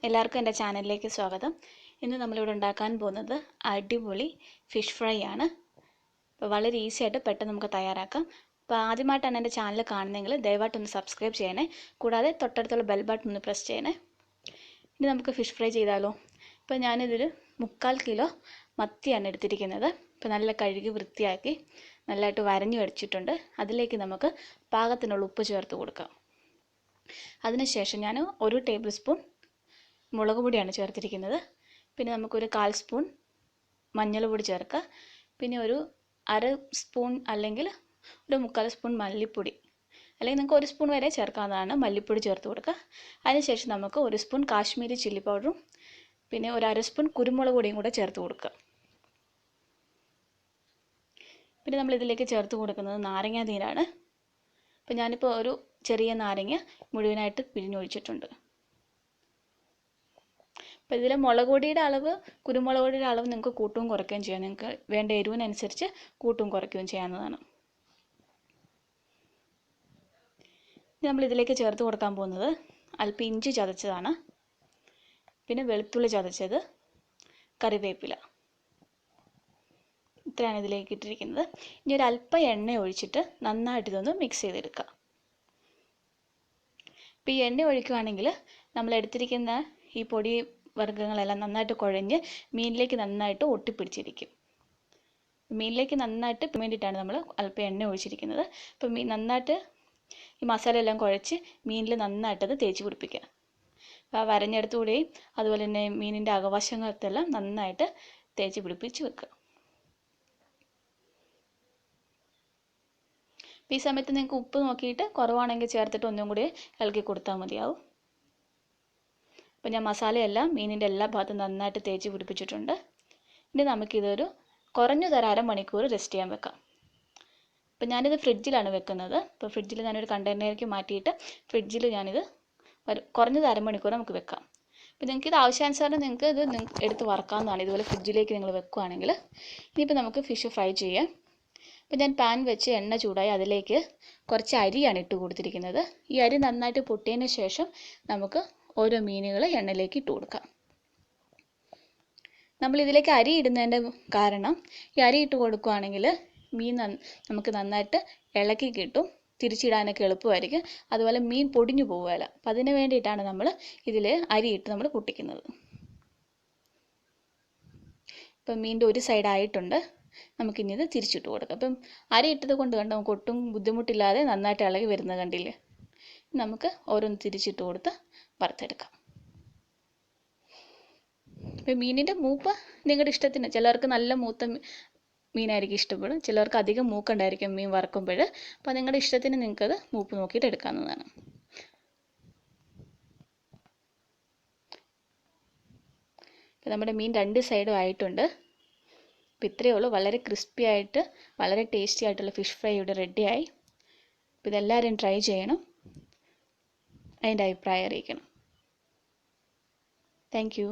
എല്ലാവർക്കും എൻ്റെ ചാനലിലേക്ക് സ്വാഗതം. ഇന്ന് നമ്മളിവിടെ ഉണ്ടാക്കാൻ പോകുന്നത് അടിപൊളി ഫിഷ് ഫ്രൈ ആണ്. അപ്പോൾ വളരെ ഈസി ആയിട്ട് പെട്ടെന്ന് നമുക്ക് തയ്യാറാക്കാം. അപ്പോൾ ആദ്യമായിട്ടാണ് എൻ്റെ ചാനൽ കാണുന്നതെങ്കിൽ ദയവായിട്ടൊന്ന് സബ്സ്ക്രൈബ് ചെയ്യണേ. കൂടാതെ തൊട്ടടുത്തുള്ള ബെൽ ബട്ടൺ ഒന്ന് പ്രസ് ചെയ്യണേ. ഇനി നമുക്ക് ഫിഷ് ഫ്രൈ ചെയ്താലോ. ഇപ്പോൾ ഞാനിതൊരു 3/4 കിലോ മത്തിയാണ് എടുത്തിരിക്കുന്നത്. ഇപ്പോൾ നല്ല കഴുകി വൃത്തിയാക്കി നല്ലതായിട്ട് വരഞ്ഞു വെച്ചിട്ടുണ്ട്. അതിലേക്ക് നമുക്ക് പാകത്തിനുള്ള ഉപ്പ് ചേർത്ത് കൊടുക്കാം. അതിനുശേഷം ഞാൻ 1 ടേബിൾ സ്പൂൺ മുളക് പൊടിയാണ് ചേർത്തിരിക്കുന്നത്. പിന്നെ നമുക്കൊരു 1/4 സ്പൂൺ മഞ്ഞൾപ്പൊടി ചേർക്കുക. പിന്നെ ഒരു 1/2 സ്പൂൺ അല്ലെങ്കിൽ ഒരു 3/4 സ്പൂൺ മല്ലിപ്പൊടി, അല്ലെങ്കിൽ നിങ്ങൾക്ക് 1 സ്പൂൺ വരെ ചേർക്കാവുന്നതാണ്. മല്ലിപ്പൊടി ചേർത്ത് കൊടുക്കുക. അതിനുശേഷം നമുക്ക് 1 സ്പൂൺ കാശ്മീരി ചില്ലി പൗഡറും പിന്നെ ഒരു 1/2 സ്പൂൺ കുരുമുളക് പൊടിയും കൂടെ ചേർത്ത് കൊടുക്കുക. പിന്നെ നമ്മളിതിലേക്ക് ചേർത്ത് കൊടുക്കുന്നത് നാരങ്ങ നീരാണ്. അപ്പോൾ ഞാനിപ്പോൾ ഒരു ചെറിയ നാരങ്ങ മുഴുവനായിട്ട് പിഴിഞ്ഞൊഴിച്ചിട്ടുണ്ട്. അപ്പോൾ ഇതിൽ മുളക് പൊടിയുടെ അളവ് കുരുമുളക് പൊടിയുടെ അളവ് നിങ്ങൾക്ക് കൂട്ടുകയും കുറയ്ക്കുകയും ചെയ്യാം. നിങ്ങൾക്ക് വേണ്ട എരിവിനനുസരിച്ച് കൂട്ടുകയും കുറയ്ക്കുകയും ചെയ്യാവുന്നതാണ്. ഇനി നമ്മളിതിലേക്ക് ചേർത്ത് കൊടുക്കാൻ പോകുന്നത് അല്പം ഇഞ്ചി ചതച്ചതാണ്, പിന്നെ വെളുത്തുള്ളി ചതച്ചത്, കറിവേപ്പില, ഇത്രയാണ് ഇതിലേക്ക് ഇട്ടിരിക്കുന്നത്. ഇനി ഒരു അല്പം എണ്ണ ഒഴിച്ചിട്ട് നന്നായിട്ട് ഇതൊന്ന് മിക്സ് ചെയ്തെടുക്കുക. ഇപ്പോൾ ഈ എണ്ണ ഒഴിക്കുകയാണെങ്കിൽ നമ്മൾ എടുത്തിരിക്കുന്ന ഈ പൊടി വർഗ്ഗങ്ങളെല്ലാം നന്നായിട്ട് കുഴഞ്ഞ് മീനിലേക്ക് നന്നായിട്ട് ഒട്ടിപ്പിടിച്ചിരിക്കും. മീനിലേക്ക് നന്നായിട്ട് വേണ്ടിയിട്ടാണ് നമ്മൾ അല്പം എണ്ണ ഒഴിച്ചിരിക്കുന്നത്. അപ്പോൾ നന്നായിട്ട് ഈ മസാല എല്ലാം കുഴച്ച് മീനിൽ നന്നായിട്ടത് തേച്ച് പിടിപ്പിക്കുക. ആ വരഞ്ഞെടുത്തുകൂടെയും അതുപോലെ തന്നെ മീനിൻ്റെ അകവശങ്ങളത്തെല്ലാം നന്നായിട്ട് തേച്ച് പിടിപ്പിച്ച് വെക്കുക. ഈ സമയത്ത് നിങ്ങൾക്ക് ഉപ്പ് നോക്കിയിട്ട് കുറവാണെങ്കിൽ ചേർത്തിട്ട് ഒന്നും കൂടി ഇളക്കി കൊടുത്താൽ മതിയാവും. അപ്പോൾ ഞാൻ മസാലയെല്ലാം മീനിൻ്റെ എല്ലാ ഭാഗത്തും നന്നായിട്ട് തേച്ച് പിടിപ്പിച്ചിട്ടുണ്ട്. ഇനി നമുക്കിതൊരു കുറഞ്ഞതൊരു 1/2 മണിക്കൂർ റെസ്റ്റ് ചെയ്യാൻ വെക്കാം. അപ്പോൾ ഞാനിത് ഫ്രിഡ്ജിലാണ് വെക്കുന്നത്. അപ്പോൾ ഫ്രിഡ്ജിൽ ഞാനൊരു കണ്ടെയ്നറിലേക്ക് മാറ്റിയിട്ട് ഫ്രിഡ്ജിൽ ഞാനിത് കുറഞ്ഞത് 1/2 മണിക്കൂർ നമുക്ക് വെക്കാം. അപ്പോൾ നിങ്ങൾക്ക് ഇത് ആവശ്യാനുസരണം നിങ്ങൾക്ക് ഇത് എടുത്ത് വറക്കാവുന്നതാണ്. ഇതുപോലെ ഫ്രിഡ്ജിലേക്ക് നിങ്ങൾ വെക്കുകയാണെങ്കിൽ. ഇനിയിപ്പോൾ നമുക്ക് ഫിഷ് ഫ്രൈ ചെയ്യാം. അപ്പോൾ ഞാൻ പാൻ വെച്ച് എണ്ണ ചൂടായി അതിലേക്ക് കുറച്ച് അരിയാണ് ഇട്ട് കൊടുത്തിരിക്കുന്നത്. ഈ അരി നന്നായിട്ട് പൊട്ടിയതിന് ശേഷം നമുക്ക് ഓരോ മീനുകൾ എണ്ണയിലേക്ക് ഇട്ട് കൊടുക്കാം. നമ്മളിതിലേക്ക് അരി ഇടുന്നതിൻ്റെ കാരണം ഈ അരി ഇട്ട് കൊടുക്കുകയാണെങ്കിൽ മീൻ നമുക്ക് നന്നായിട്ട് ഇളക്കി കിട്ടും, തിരിച്ചിടാനൊക്കെ എളുപ്പമായിരിക്കും. അതുപോലെ മീൻ പൊടിഞ്ഞു പോവുകയില്ല. അപ്പം അതിന് വേണ്ടിയിട്ടാണ് നമ്മൾ ഇതിൽ അരിയിട്ട് നമ്മൾ പൊട്ടിക്കുന്നത്. ഇപ്പം മീനിൻ്റെ ഒരു സൈഡായിട്ടുണ്ട്. നമുക്കിനി ഇത് തിരിച്ചിട്ട് കൊടുക്കാം. അപ്പം അരി ഇട്ടത് കൊണ്ട് കണ്ട് നമുക്ക് ഒട്ടും ബുദ്ധിമുട്ടില്ലാതെ നന്നായിട്ട് ഇളകി വരുന്നത് കണ്ടില്ലേ. നമുക്ക് ഓരോന്ന് തിരിച്ചിട്ട് കൊടുത്ത് വറുത്തെടുക്കാം. ഇപ്പം മീനിൻ്റെ മൂപ്പ് നിങ്ങളുടെ ഇഷ്ടത്തിന്, ചിലർക്ക് നല്ല മൂത്ത മീനായിരിക്കും ഇഷ്ടപ്പെടും, ചിലർക്ക് അധികം മൂക്കുണ്ടായിരിക്കും മീൻ വറുക്കുമ്പോൾ. അപ്പോൾ നിങ്ങളുടെ ഇഷ്ടത്തിന് നിങ്ങൾക്കത് മൂപ്പ് നോക്കിയിട്ട് എടുക്കാവുന്നതാണ്. ഇപ്പം നമ്മുടെ മീൻ 2 സൈഡും ആയിട്ടുണ്ട്. അപ്പോൾ ഇത്രയേ ഉള്ളൂ. വളരെ ക്രിസ്പി ആയിട്ട് വളരെ ടേസ്റ്റി ആയിട്ടുള്ള ഫിഷ് ഫ്രൈ ഇവിടെ റെഡിയായി. അപ്പോൾ ഇതെല്ലാവരും ട്രൈ ചെയ്യണം, അതിൻ്റെ അഭിപ്രായം അറിയിക്കണം. Thank you.